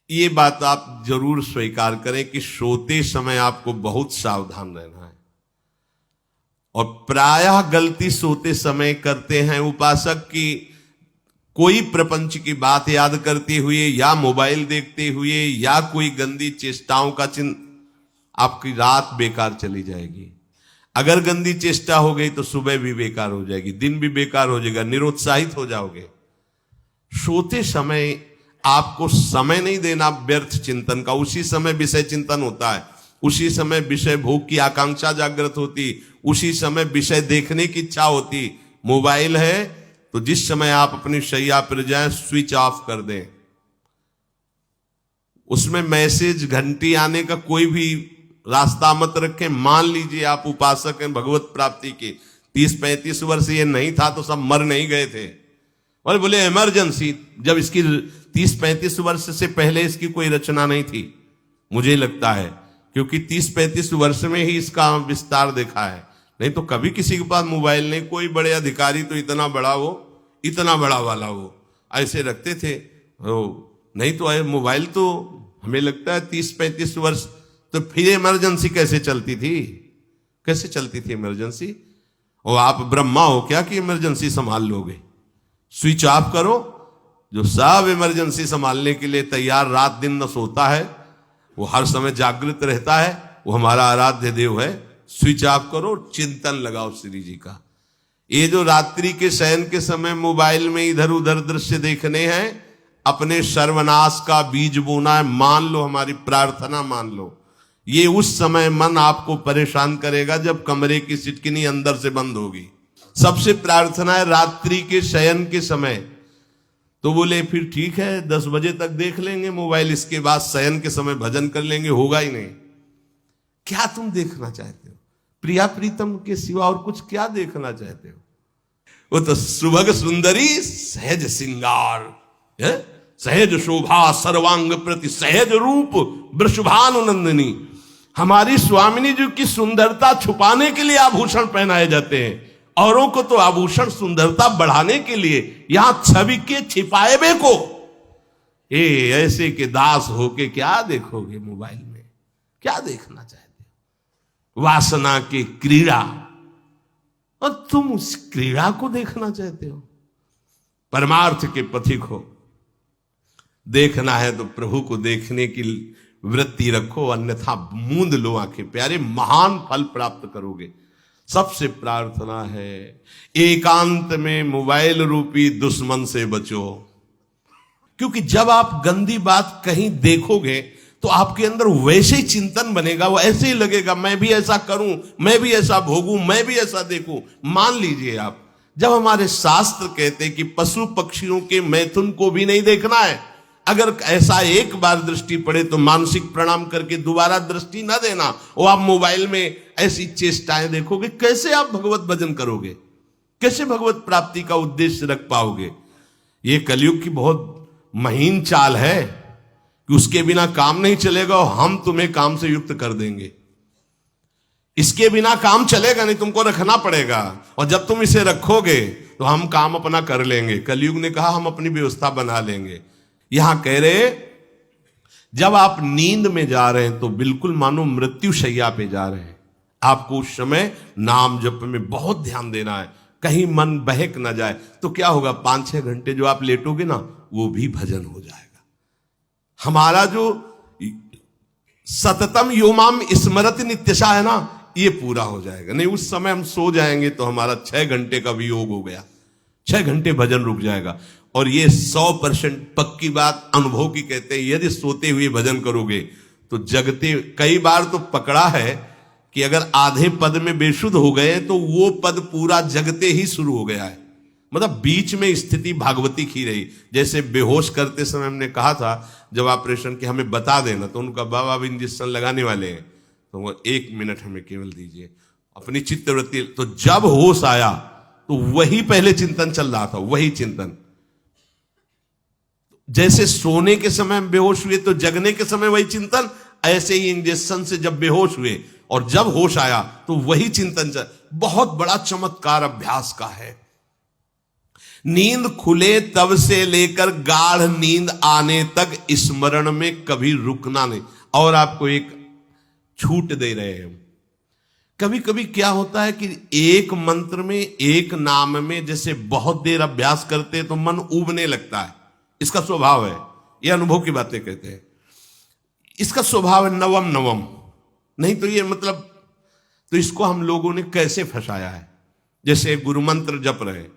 ये बात आप जरूर स्वीकार करें कि सोते समय आपको बहुत सावधान रहना है। और प्रायः गलती सोते समय करते हैं उपासक की, कोई प्रपंच की बात याद करते हुए या मोबाइल देखते हुए या कोई गंदी चेष्टाओं का चिन्ह, आपकी रात बेकार चली जाएगी। अगर गंदी चेष्टा हो गई तो सुबह भी बेकार हो जाएगी, दिन भी बेकार हो जाएगा, निरुत्साहित हो जाओगे। सोते समय आपको समय नहीं देना व्यर्थ चिंतन का। उसी समय विषय चिंतन होता है, उसी समय विषय भोग की आकांक्षा जागृत होती, उसी समय विषय देखने की इच्छा होती। मोबाइल है तो जिस समय आप अपनी शैया पर जाएं स्विच ऑफ कर दें। उसमें मैसेज घंटी आने का कोई भी रास्ता मत रखें। मान लीजिए आप उपासक हैं भगवत प्राप्ति के, 30-35 वर्ष ये नहीं था तो सब मर नहीं गए थे। और बोले इमरजेंसी, जब इसकी 30-35 वर्ष से पहले इसकी कोई रचना नहीं थी, मुझे लगता है, क्योंकि 30-35 वर्ष में ही इसका विस्तार देखा है। नहीं तो कभी किसी के पास मोबाइल नहीं। कोई बड़े अधिकारी तो इतना बड़ा वो, इतना बड़ा वाला वो ऐसे रखते थे, नहीं तो मोबाइल तो हमें लगता है 30-35 वर्ष। तो फिर इमरजेंसी कैसे चलती थी? कैसे चलती थी इमरजेंसी? और आप ब्रह्मा हो क्या कि इमरजेंसी संभाल लोगे? स्विच ऑफ करो। जो सब इमरजेंसी संभालने के लिए तैयार, रात दिन न सोता है, वो हर समय जागृत रहता है, वो हमारा आराध्य देव है। स्विच ऑफ करो, चिंतन लगाओ श्री जी का। ये जो रात्रि के शयन के समय मोबाइल में इधर उधर दृश्य देखने हैं, अपने सर्वनाश का बीज बोना है। मान लो, हमारी प्रार्थना मान लो, ये उस समय मन आपको परेशान करेगा जब कमरे की सिटकिनी अंदर से बंद होगी। सबसे प्रार्थना है रात्रि के शयन के समय। तो बोले फिर ठीक है 10 बजे तक देख लेंगे मोबाइल, इसके बाद शयन के समय भजन कर लेंगे। होगा ही नहीं। क्या तुम देखना चाहते हो? प्रिया प्रीतम के सिवा और कुछ क्या देखना चाहते हो? वो तो सुभग सुंदरी सहज सिंगार, सहज शोभा सर्वांग प्रति सहज रूप वृषभानुनंदिनी। हमारी स्वामिनी जी की सुंदरता छुपाने के लिए आभूषण पहनाए जाते हैं, औरों को तो आभूषण सुंदरता बढ़ाने के लिए। यहां छवि के छिपाए को ऐसे के दास होके क्या देखोगे मोबाइल में? क्या देखना चाहते हो? वासना की क्रीड़ा, और तुम उस क्रीड़ा को देखना चाहते हो? परमार्थ के पथिक हो। देखना है तो प्रभु को देखने की वृत्ति रखो, अन्यथा मूंद लो आंखें। प्यारे, महान फल प्राप्त करोगे। सबसे प्रार्थना है एकांत में मोबाइल रूपी दुश्मन से बचो। क्योंकि जब आप गंदी बात कहीं देखोगे तो आपके अंदर वैसे ही चिंतन बनेगा, वो ऐसे ही लगेगा मैं भी ऐसा करूं, मैं भी ऐसा भोगूं, मैं भी ऐसा देखूं। मान लीजिए आप, जब हमारे शास्त्र कहते कि पशु पक्षियों के मैथुन को भी नहीं देखना है, अगर ऐसा एक बार दृष्टि पड़े तो मानसिक प्रणाम करके दोबारा दृष्टि ना देना। और आप मोबाइल में ऐसी चेष्टाएं देखोगे, कैसे आप भगवत भजन करोगे? कैसे भगवत प्राप्ति का उद्देश्य रख पाओगे? ये कलयुग की बहुत महीन चाल है कि उसके बिना काम नहीं चलेगा और हम तुम्हें काम से युक्त कर देंगे। इसके बिना काम चलेगा नहीं, तुमको रखना पड़ेगा। और जब तुम इसे रखोगे तो हम काम अपना कर लेंगे। कलयुग ने कहा हम अपनी व्यवस्था बना लेंगे। यहां कह रहे जब आप नींद में जा रहे हैं तो बिल्कुल मानो मृत्यु शैया पे जा रहे हैं। आपको उस समय नाम जप में बहुत ध्यान देना है, कहीं मन बहक ना जाए। तो क्या होगा, 5-6 घंटे जो आप लेटोगे ना, वो भी भजन हो जाएगा। हमारा जो सततम योमाम स्मरति नित्यशा है ना, ये पूरा हो जाएगा। नहीं, उस समय हम सो जाएंगे तो हमारा 6 घंटे का वियोग हो गया, 6 घंटे भजन रुक जाएगा। और ये 100% पक्की बात अनुभव की कहते हैं, यदि सोते हुए भजन करोगे तो जगते। कई बार तो पकड़ा है कि अगर आधे पद में बेशुद्ध हो गए तो वो पद पूरा जगते ही शुरू हो गया है। मतलब बीच में स्थिति भागवती की रही। जैसे बेहोश करते समय हमने कहा था जब ऑपरेशन के हमें बता देना, तो उनका बाबा अब इंजेक्शन लगाने वाले हैं तो वो 1 मिनट हमें केवल दीजिए, अपनी चित्तवृत्ति। तो जब होश आया तो वही पहले चिंतन चल रहा था, वही चिंतन। जैसे सोने के समय बेहोश हुए तो जगने के समय वही चिंतन, ऐसे ही इंजेक्शन से जब बेहोश हुए और जब होश आया तो वही चिंतन चल। बहुत बड़ा चमत्कार अभ्यास का है। नींद खुले तब से लेकर गाढ़ नींद आने तक स्मरण में कभी रुकना नहीं। और आपको एक छूट दे रहे हैं। कभी कभी क्या होता है कि एक मंत्र में, एक नाम में जैसे बहुत देर अभ्यास करते हैं तो मन उबने लगता है। इसका स्वभाव है, ये अनुभव की बातें कहते हैं। इसका स्वभाव है नवम नवम, नहीं तो ये मतलब, तो इसको हम लोगों ने कैसे फंसाया है। जैसे गुरु मंत्र जप रहे हैं,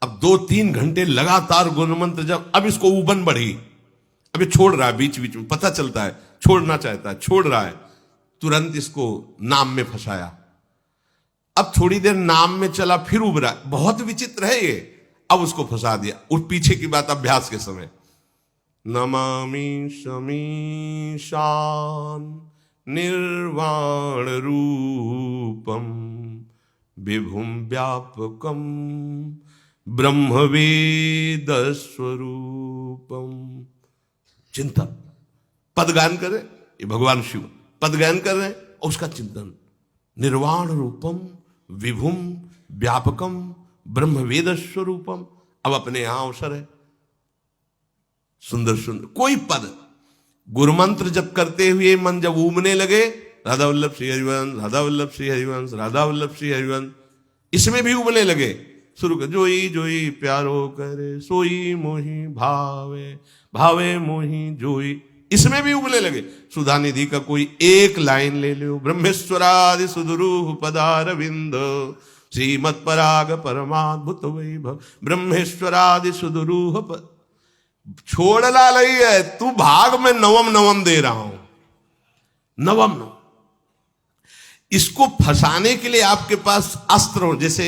अब 2-3 घंटे लगातार गुरु मंत्र जप, अब इसको उबन बढ़ी, अब ये छोड़ रहा है, बीच बीच में पता चलता है छोड़ना चाहता है, छोड़ रहा है, तुरंत इसको नाम में फंसाया। अब थोड़ी देर नाम में चला, फिर उब रहा है, बहुत विचित्र है ये, अब उसको फंसा दिया। उस पीछे की बात अभ्यास के समय, नमामि शमीशान निर्वाण रूपम विभुम व्यापकम ब्रह्मवेद स्वरूपम। चिंतन, पदगान कर रहे, ये भगवान शिव पदगान कर रहे हैं, और उसका चिंतन, निर्वाण रूपम विभुम व्यापकम ब्रह्मवेद स्वरूपम। अब अपने यहां अवसर है, सुंदर सुंदर कोई पद गुरु मंत्र जब करते हुए मन जब उमने लगे, राधा वल्लभ श्री हरिवंश, राधा वल्लभ श्री हरिवंश, राधा वल्लभ श्री हरिवंश, इसमें भी उमने लगे, शुरू कर, जोई जोई प्यारो करे सोई मोही भावे, भावे मोही जोई, इसमें भी उगने लगे। सुधा निधि का कोई एक लाइन ले लो, ब्रह्मेश्वरादि सुदुरूह पदारविंद श्रीमत् पराग परमाद्भुत वैभव, ब्रह्मेश्वरादि सुदुरूह छोड़ना नहीं है, तू भाग में नवम नवम दे रहा हूं, नवम नवम। इसको फंसाने के लिए आपके पास अस्त्र हो, जैसे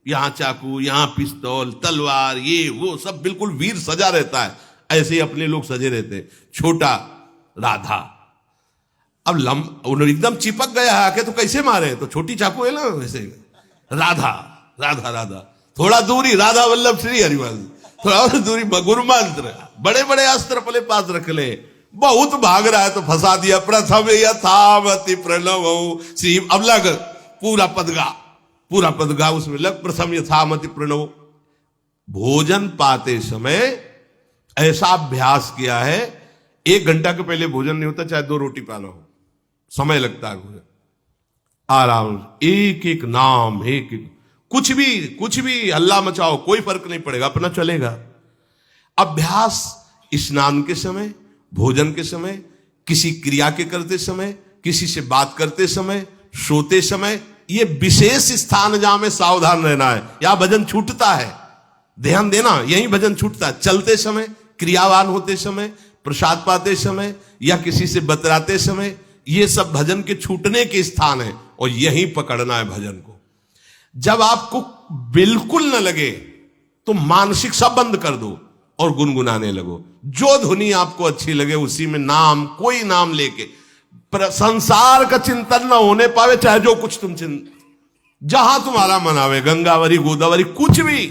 यहां चाकू, यहां पिस्तौल, तलवार, ये वो सब बिल्कुल वीर सजा रहता है, ऐसे ही अपने लोग सजे रहते। छोटा राधा, अब एकदम चिपक गया आके तो कैसे मारे, तो छोटी चाकू है ना वैसे, राधा राधा राधा, थोड़ा दूरी राधा वल्लभ श्री हरिवंश, थोड़ा और दूरी गुरु मंत्र, बड़े बड़े अस्त्र अपने पास रख ले, बहुत भाग रहा है तो फंसा दिया। प्रथम यथावति प्रणव श्री, अब लग पूरा पदगा, पूरा पदगा उसमें लग, प्रथम यथामति प्रणव। भोजन पाते समय ऐसा अभ्यास किया है, 1 घंटा के पहले भोजन नहीं होता, चाहे 2 रोटी पाना हो, समय लगता है भोजन, आराम, एक एक नाम, एक एक, कुछ भी हल्ला मचाओ, कोई फर्क नहीं पड़ेगा, अपना चलेगा। अभ्यास स्नान के समय, भोजन के समय, किसी क्रिया के करते समय, किसी से बात करते समय, सोते समय, ये विशेष स्थान जहां में सावधान रहना है। यहां भजन छूटता है, ध्यान देना, यही भजन छूटता है। चलते समय, क्रियावान होते समय, प्रसाद पाते समय, या किसी से बतराते समय, ये सब भजन के छूटने के स्थान है, और यही पकड़ना है भजन को। जब आपको बिल्कुल न लगे तो मानसिक सब बंद कर दो और गुनगुनाने लगो, जो धुनी आपको अच्छी लगे उसी में नाम, कोई नाम लेके, संसार का चिंतन न होने पावे, चाहे जो कुछ तुम जहां तुम्हारा मन आवे, गंगावरी गोदावरी, कुछ भी,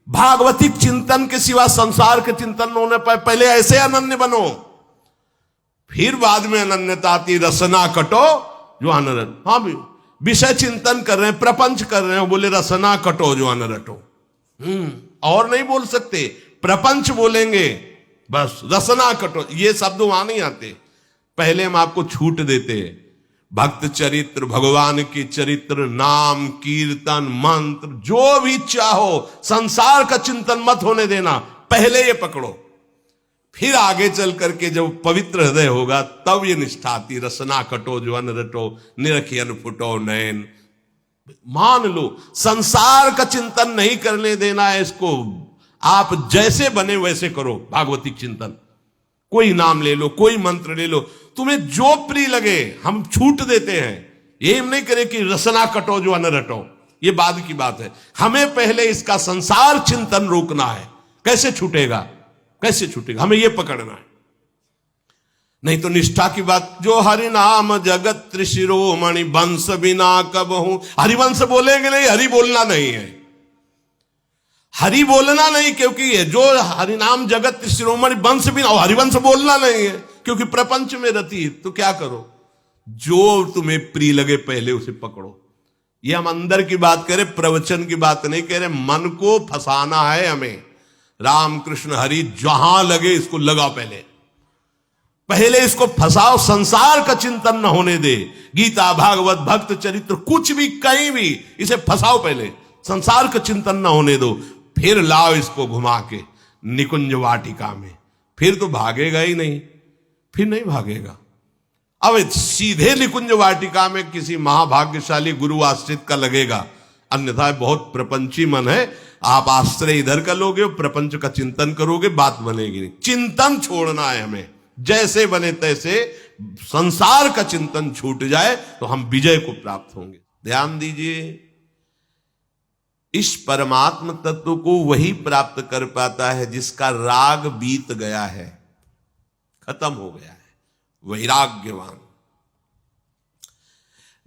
भागवतिक चिंतन के सिवा संसार के चिंतन न होने पाए। पहले ऐसे अनन्य बनो, फिर बाद में अनन्यता आती, रसना कटो जो अनरट। हाँ भी विषय चिंतन कर रहे हैं, प्रपंच कर रहे हैं, बोले रसना कटो जो अनरटो, और नहीं बोल सकते, प्रपंच बोलेंगे बस, रसना कटो, ये शब्द वहां नहीं आते। पहले हम आपको छूट देते, भक्त चरित्र, भगवान की चरित्र, नाम, कीर्तन, मंत्र, जो भी चाहो, संसार का चिंतन मत होने देना, पहले ये पकड़ो, फिर आगे चल करके जब पवित्र हृदय होगा तब ये निष्ठा आती, रसना कटो जो अन रटो, निरखियन फुटो नयन। मान लो संसार का चिंतन नहीं करने देना है इसको, आप जैसे बने वैसे करो भागवतिक चिंतन, कोई नाम ले लो, कोई मंत्र ले लो, तुम्हें जो प्रिय लगे, हम छूट देते हैं। ये नहीं करे कि रसना कटो जो अन रटो, ये बाद की बात है, हमें पहले इसका संसार चिंतन रोकना है। कैसे छूटेगा, कैसे छूटेगा, हमें यह पकड़ना है, नहीं तो निष्ठा की बात। जो हरि नाम जगत त्रिशिरोमणि वंश बिना कबहू, हरिवंश बोलेंगे नहीं, हरि बोलना नहीं है, हरि बोलना नहीं, क्योंकि जो हरिनाम जगत त्रिशिरोमणि वंश बिना, और हरिवंश बोलना नहीं है क्योंकि प्रपंच में रति। तो क्या करो, जो तुम्हें प्रिय लगे पहले उसे पकड़ो, ये हम अंदर की बात करें, प्रवचन की बात नहीं कह रहे। मन को फंसाना है हमें। राम कृष्ण हरि जहां लगे इसको लगाओ, पहले इसको फंसाओ, संसार का चिंतन न होने दे। गीता भागवत भक्त चरित्र कुछ भी कहीं भी इसे फंसाओ, पहले संसार का चिंतन न होने दो, फिर लाओ इसको घुमा के निकुंज वाटिका में। फिर तो भागेगा ही नहीं, फिर नहीं भागेगा। अब सीधे निकुंज वाटिका में किसी महाभाग्यशाली गुरु आश्रित का लगेगा, अन्यथा बहुत प्रपंची मन है। आप आश्रय इधर का लोगे, प्रपंच का चिंतन करोगे, बात बनेगी नहीं। चिंतन छोड़ना है हमें, जैसे बने तैसे संसार का चिंतन छूट जाए तो हम विजय को प्राप्त होंगे। ध्यान दीजिए, इस परमात्म तत्व को वही प्राप्त कर पाता है जिसका राग बीत गया है, खत्म हो गया है, वैराग्यवान।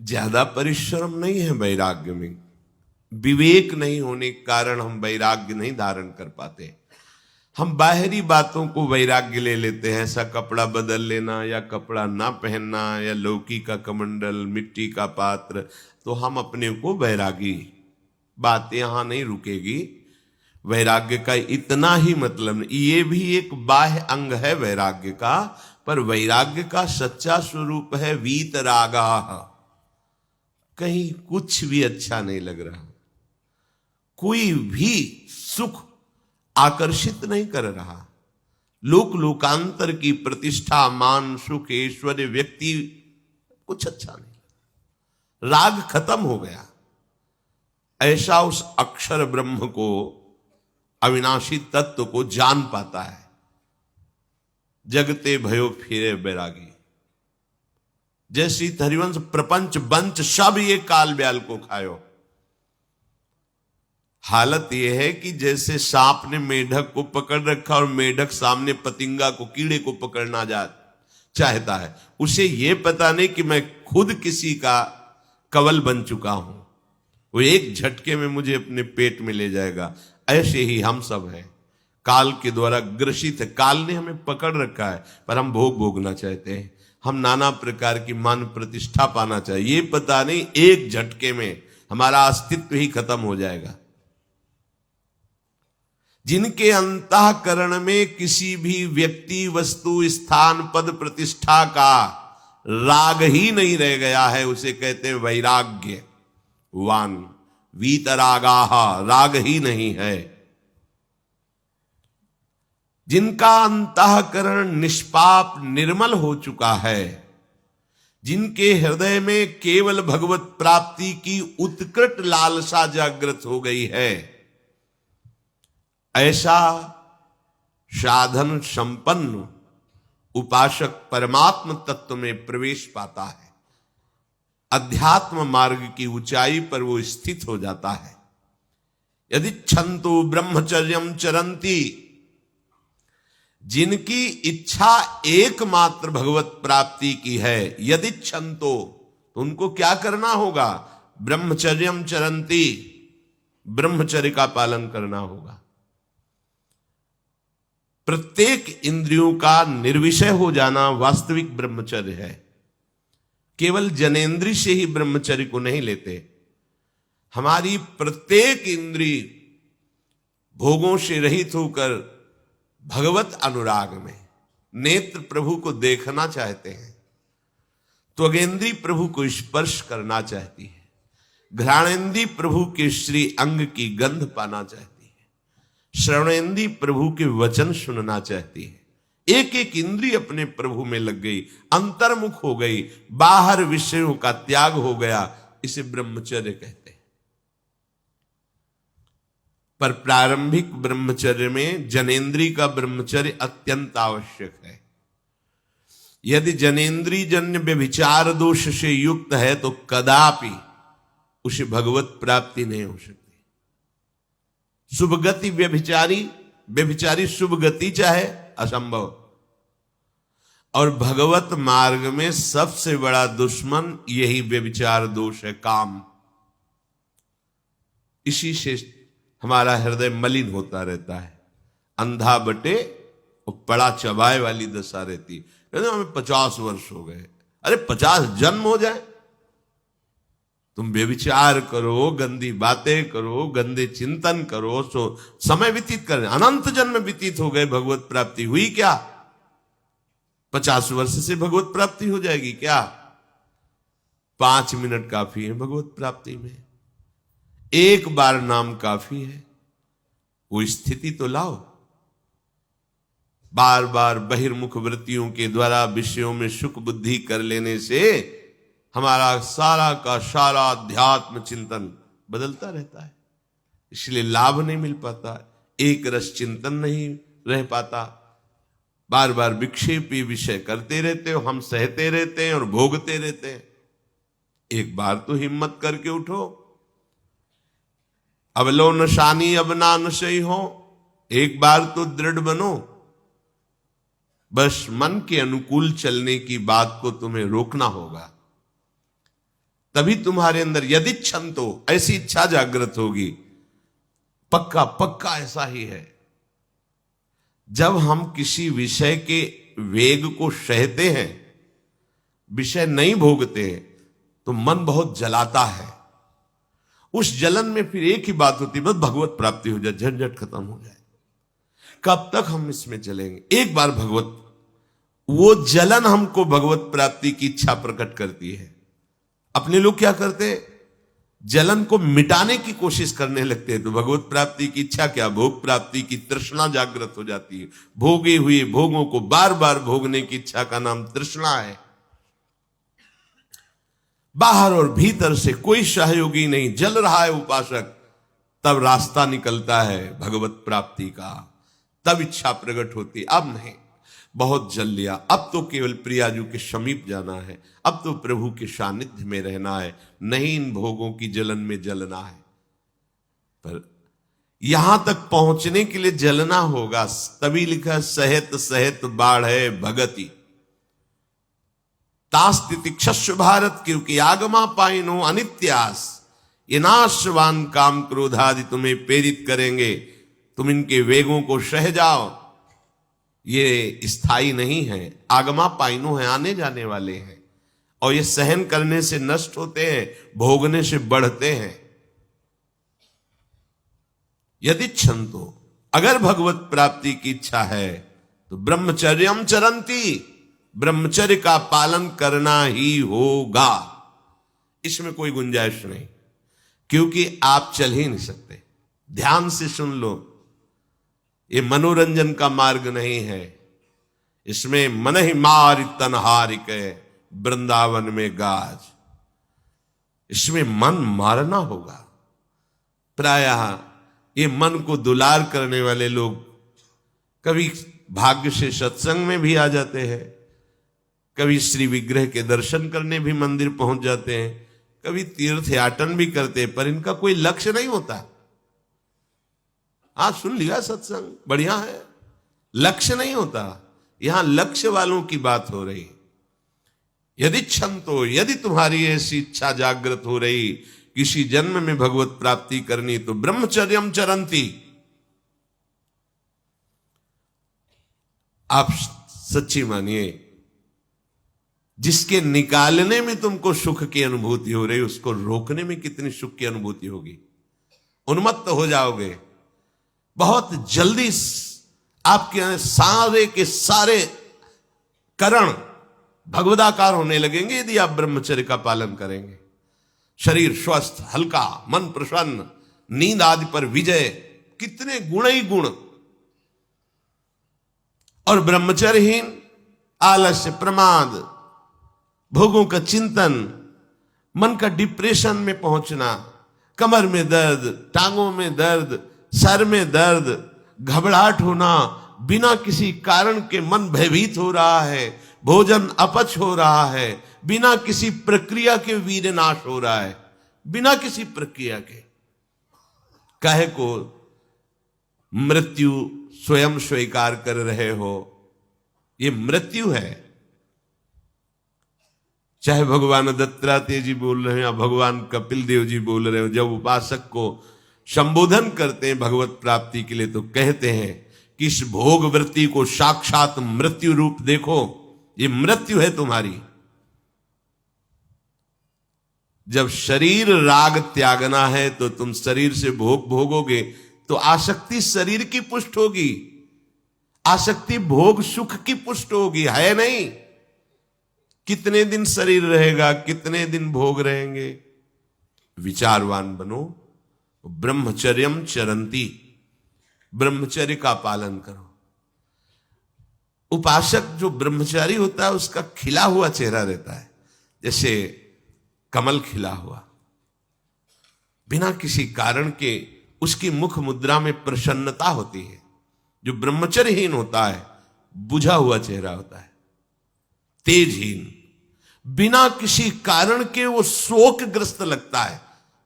ज्यादा परिश्रम नहीं है वैराग्य में, विवेक नहीं होने के कारण हम वैराग्य नहीं धारण कर पाते। हम बाहरी बातों को वैराग्य ले लेते हैं, ऐसा कपड़ा बदल लेना या कपड़ा ना पहनना या लौकी का कमंडल, मिट्टी का पात्र, तो हम अपने को वैरागी। बात यहां नहीं रुकेगी। वैराग्य का इतना ही मतलब नहीं, ये भी एक बाह्य अंग है वैराग्य का, पर वैराग्य का सच्चा स्वरूप है वीतरागा। कहीं कुछ भी अच्छा नहीं लग रहा, कोई भी सुख आकर्षित नहीं कर रहा, लोक लोकांतर की प्रतिष्ठा, मान, सुख, ऐश्वर्य, व्यक्ति, कुछ अच्छा नहीं। राग खत्म हो गया। ऐसा उस अक्षर ब्रह्म को, अविनाशी तत्व को जान पाता है। जगते भयो फिरे बैरागी। जैसी हरिवंश प्रपंच बंच सब ये काल ब्याल को खायो। हालत यह है कि जैसे सांप ने मेढक को पकड़ रखा और मेढक सामने पतिंगा को, कीड़े को पकड़ना चाहता है। उसे यह पता नहीं कि मैं खुद किसी का कवल बन चुका हूं, वो एक झटके में मुझे अपने पेट में ले जाएगा। ऐसे ही हम सब हैं, काल के द्वारा ग्रसित है। काल ने हमें पकड़ रखा है, पर हम भोग भोगना चाहते हैं। हम नाना प्रकार की मान प्रतिष्ठा पाना चाहिए, ये पता नहीं एक झटके में हमारा अस्तित्व ही खत्म हो जाएगा। जिनके अंतःकरण में किसी भी व्यक्ति, वस्तु, स्थान, पद, प्रतिष्ठा का राग ही नहीं रह गया है, उसे कहते हैं वैराग्य वान। वीतरागाह, राग ही नहीं है। जिनका अंतःकरण निष्पाप निर्मल हो चुका है, जिनके हृदय में केवल भगवत प्राप्ति की उत्कट लालसा जागृत हो गई है, ऐसा साधन संपन्न उपासक परमात्म तत्व में प्रवेश पाता है। अध्यात्म मार्ग की ऊंचाई पर वो स्थित हो जाता है। यदि छंतु ब्रह्मचर्यम चरंती, जिनकी इच्छा एकमात्र भगवत प्राप्ति की है, यदि छंतो, तो उनको क्या करना होगा? ब्रह्मचर्यम चरंती, ब्रह्मचर्य का पालन करना होगा। प्रत्येक इंद्रियों का निर्विषय हो जाना वास्तविक ब्रह्मचर्य है। केवल जनेंद्री से ही ब्रह्मचर्य को नहीं लेते। हमारी प्रत्येक इंद्री भोगों से रहित होकर भगवत अनुराग में, नेत्र प्रभु को देखना चाहते हैं, त्वगेंद्री प्रभु को स्पर्श करना चाहती है, घ्राणेंद्री प्रभु के श्री अंग की गंध पाना चाहती है, श्रवणेंद्री प्रभु के वचन सुनना चाहती है। एक एक इंद्री अपने प्रभु में लग गई, अंतर्मुख हो गई, बाहर विषयों का त्याग हो गया। इसे ब्रह्मचर्य कहते हैं। पर प्रारंभिक ब्रह्मचर्य में जनेंद्री का ब्रह्मचर्य अत्यंत आवश्यक है। यदि जनेंद्री जन्य व्यभिचार दोष से युक्त है तो कदापि उसे भगवत प्राप्ति नहीं हो सकती। शुभ गति व्यभिचारी शुभ गति चाहे असंभव। और भगवत मार्ग में सबसे बड़ा दुश्मन यही व्यभिचार दोष है, काम। इसी से हमारा हृदय मलिन होता रहता है, अंधा बटे और पड़ा चबाए वाली दशा रहती है। कहते हमें 50 वर्ष हो गए। अरे 50 जन्म हो जाए तुम व्यभिचार करो, गंदी बातें करो, गंदे चिंतन करो, सो समय व्यतीत कर, अनंत जन्म व्यतीत हो गए, भगवत प्राप्ति हुई क्या? 50 वर्ष से भगवत प्राप्ति हो जाएगी क्या? 5 मिनट काफी है भगवत प्राप्ति में, एक बार नाम काफी है। वो स्थिति तो लाओ। बार बार बहिर्मुख वृत्तियों के द्वारा विषयों में सुख बुद्धि कर लेने से हमारा सारा का सारा अध्यात्म चिंतन बदलता रहता है, इसलिए लाभ नहीं मिल पाता, एक रस चिंतन नहीं रह पाता। बार बार विक्षेपी विषय करते रहते हो, हम सहते रहते हैं और भोगते रहते हैं। एक बार तो हिम्मत करके उठो, अब लो नशानी अब ना नशई हो, एक बार तो दृढ़ बनो। बस मन के अनुकूल चलने की बात को तुम्हें रोकना होगा, तभी तुम्हारे अंदर यदि क्षंतो, ऐसी इच्छा जागृत होगी। पक्का पक्का ऐसा ही है, जब हम किसी विषय के वेग को सहते हैं, विषय नहीं भोगते, तो मन बहुत जलाता है। उस जलन में फिर एक ही बात होती है, बस भगवत प्राप्ति हो जाए, झंझट खत्म हो जाए। कब तक हम इसमें चलेंगे? एक बार भगवत, वो जलन हमको भगवत प्राप्ति की इच्छा प्रकट करती है। अपने लोग क्या करते हैं, जलन को मिटाने की कोशिश करने लगते हैं, तो भगवत प्राप्ति की इच्छा क्या, भोग प्राप्ति की तृष्णा जागृत हो जाती है। भोगे हुए भोगों को बार बार भोगने की इच्छा का नाम तृष्णा है। बाहर और भीतर से कोई सहयोगी नहीं, जल रहा है उपासक, तब रास्ता निकलता है भगवत प्राप्ति का, तब इच्छा प्रकट होती। अब नहीं, बहुत जल लिया, अब तो केवल प्रियाजू के समीप जाना है, अब तो प्रभु के सानिध्य में रहना है, नहीं इन भोगों की जलन में जलना है। पर यहां तक पहुंचने के लिए जलना होगा, तभी लिखा सहित सहित बाढ़ है भगति तास्तिति क्षस्व भारत, क्योंकि आगमा पाइनो अनित्यास, ये नाशवान काम क्रोध आदि तुम्हें प्रेरित करेंगे, तुम इनके वेगों को सह जाओ, ये स्थायी नहीं है। आगमा पाइनो है, आने जाने वाले हैं, और ये सहन करने से नष्ट होते हैं, भोगने से बढ़ते हैं। यदि क्षंतो, अगर भगवत प्राप्ति की इच्छा है तो ब्रह्मचर्यम चरंती, ब्रह्मचर्य का पालन करना ही होगा, इसमें कोई गुंजाइश नहीं, क्योंकि आप चल ही नहीं सकते। ध्यान से सुन लो, ये मनोरंजन का मार्ग नहीं है, इसमें मन ही मार तनहारिक वृंदावन में गाज, इसमें मन मारना होगा। प्रायः ये मन को दुलार करने वाले लोग कभी भाग्य से सत्संग में भी आ जाते हैं, कभी श्री विग्रह के दर्शन करने भी मंदिर पहुंच जाते हैं, कभी तीर्थ याटन भी करते हैं, पर इनका कोई लक्ष्य नहीं होता। आज सुन लिया सत्संग, बढ़िया है, लक्ष्य नहीं होता। यहां लक्ष्य वालों की बात हो रही। यदि क्षंतो, यदि तुम्हारी ऐसी इच्छा जागृत हो रही किसी जन्म में भगवत प्राप्ति करनी, तो ब्रह्मचर्यम चरंती, आप सच्ची मानिए, जिसके निकालने में तुमको सुख की अनुभूति हो रही, उसको रोकने में कितनी सुख की अनुभूति होगी। उन्मत्त हो जाओगे, बहुत जल्दी आपके सारे के सारे करण भगवदाकार होने लगेंगे यदि आप ब्रह्मचर्य का पालन करेंगे। शरीर स्वस्थ, हल्का, मन प्रसन्न, नींद आदि पर विजय, कितने गुण ही गुण। और ब्रह्मचर्यहीन आलस्य, प्रमाद, भोगों का चिंतन, मन का डिप्रेशन में पहुंचना, कमर में दर्द, टांगों में दर्द, सर में दर्द, घबराहट होना, बिना किसी कारण के मन भयभीत हो रहा है, भोजन अपच हो रहा है, बिना किसी प्रक्रिया के वीर नाश हो रहा है, बिना किसी प्रक्रिया के। काहे को मृत्यु स्वयं स्वीकार कर रहे हो, ये मृत्यु है। चाहे भगवान दत्तात्रेय जी बोल रहे हैं या भगवान कपिल देव जी बोल रहे हो, जब उपासक को संबोधन करते हैं भगवत प्राप्ति के लिए, तो कहते हैं कि इस भोग वृत्ति को साक्षात मृत्यु रूप देखो, ये मृत्यु है तुम्हारी। जब शरीर राग त्यागना है तो तुम शरीर से भोग भोगोगे तो आसक्ति शरीर की पुष्ट होगी, आसक्ति भोग सुख की पुष्ट होगी, है नहीं। कितने दिन शरीर रहेगा, कितने दिन भोग रहेंगे। विचारवान बनो, ब्रह्मचर्यम चरंती, ब्रह्मचर्य का पालन करो। उपासक जो ब्रह्मचारी होता है उसका खिला हुआ चेहरा रहता है, जैसे कमल खिला हुआ, बिना किसी कारण के उसकी मुख मुद्रा में प्रसन्नता होती है। जो ब्रह्मचर्यहीन होता है बुझा हुआ चेहरा होता है, तेजहीन, बिना किसी कारण के वो शोकग्रस्त लगता है।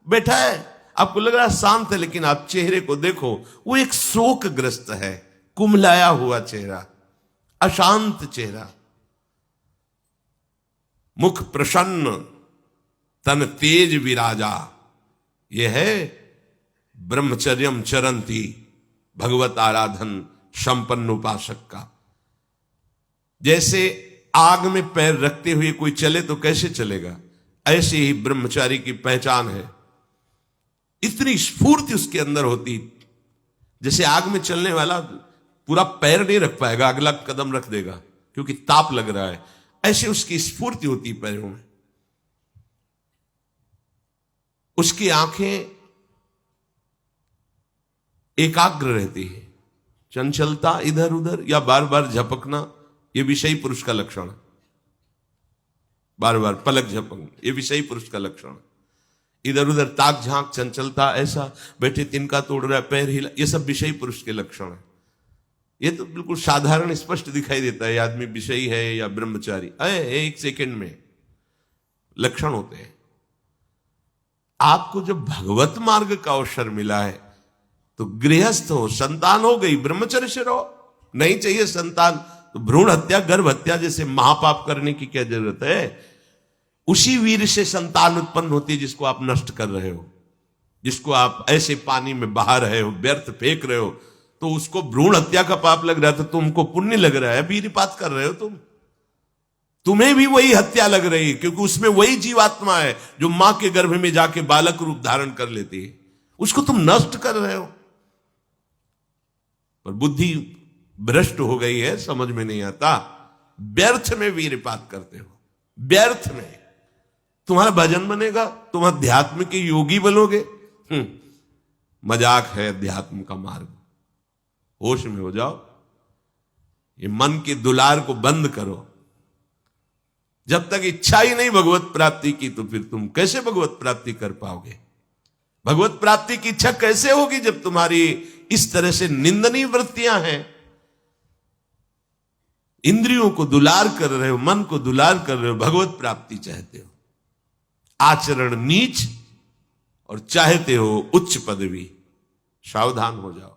बैठा है, आपको लग रहा है शांत है, लेकिन आप चेहरे को देखो, वो एक शोकग्रस्त है, कुम्हलाया हुआ चेहरा, अशांत चेहरा। मुख प्रसन्न, तन तेज विराजा, यह है ब्रह्मचर्यम चरंती, भगवत आराधन संपन्न उपासक का। जैसे आग में पैर रखते हुए कोई चले तो कैसे चलेगा, ऐसे ही ब्रह्मचारी की पहचान है। इतनी स्फूर्ति उसके अंदर होती, जैसे आग में चलने वाला पूरा पैर नहीं रख पाएगा, अगला कदम रख देगा क्योंकि ताप लग रहा है, ऐसे उसकी स्फूर्ति होती पैरों में। उसकी आंखें एकाग्र रहती है, चंचलता इधर उधर या बार बार झपकना ये विषयी पुरुष का लक्षण है। बार बार पलक झपकना ये विषयी पुरुष का लक्षण है। इधर उधर ताक झांक, चंचलता, ऐसा बैठे तिनका तोड़ रहा है, पैर हिला, ये सब विषयी पुरुष के लक्षण है। ये तो बिल्कुल साधारण स्पष्ट दिखाई देता है आदमी विषयी है या ब्रह्मचारी, एक सेकंड में लक्षण होते हैं। आपको जब भगवत मार्ग का अवसर मिला है तो गृहस्थ हो, संतान हो गई, ब्रह्मचर्य से रहो। नहीं चाहिए संतान तो भ्रूण हत्या, गर्भ हत्या जैसे महापाप करने की क्या जरूरत है। उसी वीर से संतान उत्पन्न होती है जिसको आप नष्ट कर रहे हो, जिसको आप ऐसे पानी में बहा रहे हो, व्यर्थ फेंक रहे हो, तो उसको भ्रूण हत्या का पाप लग रहा है, तो तुमको पुण्य लग रहा है, वीरपात कर रहे हो तुम्हें भी वही हत्या लग रही है, क्योंकि उसमें वही जीवात्मा है जो मां के गर्भ में जाके बालक रूप धारण कर लेती है, उसको तुम नष्ट कर रहे हो। पर बुद्धि भ्रष्ट हो गई है, समझ में नहीं आता, व्यर्थ में वीरपात करते हो, व्यर्थ में। तुम्हारा भजन बनेगा, तुम अध्यात्म के योगी बनोगे, मजाक है अध्यात्म का मार्ग। होश में हो जाओ, ये मन के दुलार को बंद करो। जब तक इच्छा ही नहीं भगवत प्राप्ति की तो फिर तुम कैसे भगवत प्राप्ति कर पाओगे। भगवत प्राप्ति की इच्छा कैसे होगी जब तुम्हारी इस तरह से निंदनीय वृत्तियां हैं। इंद्रियों को दुलार कर रहे हो, मन को दुलार कर रहे हो, भगवत प्राप्ति चाहते हो, आचरण नीच और चाहते हो उच्च पदवी। सावधान हो जाओ।